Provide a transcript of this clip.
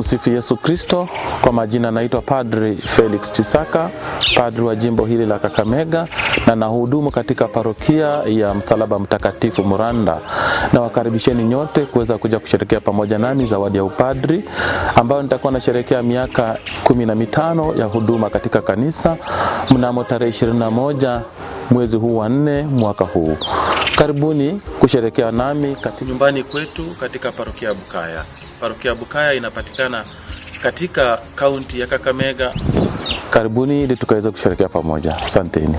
Tumsifu Yesu Kristo. Kwa majina naitwa Padri Felix Chisaka, padri wa jimbo hili la Kakamega, na nahudumu katika parokia ya Msalaba Mtakatifu Muranda. Na wakaribisheni nyote kuweza kuja kusherehekea pamoja nami zawadi ya upadri, ambayo nitakuwa nasherehekea miaka 15 ya huduma katika kanisa mnamo tarehe 21 mwezi huu wa 4 mwaka huu. Karibuni kusherehekea nami katika nyumbani kwetu katika parokia ya Bukaya. Parokia ya Bukaya inapatikana katika kaunti ya Kakamega. Karibuni ili tukaweza kusherehekea pamoja. Asanteni.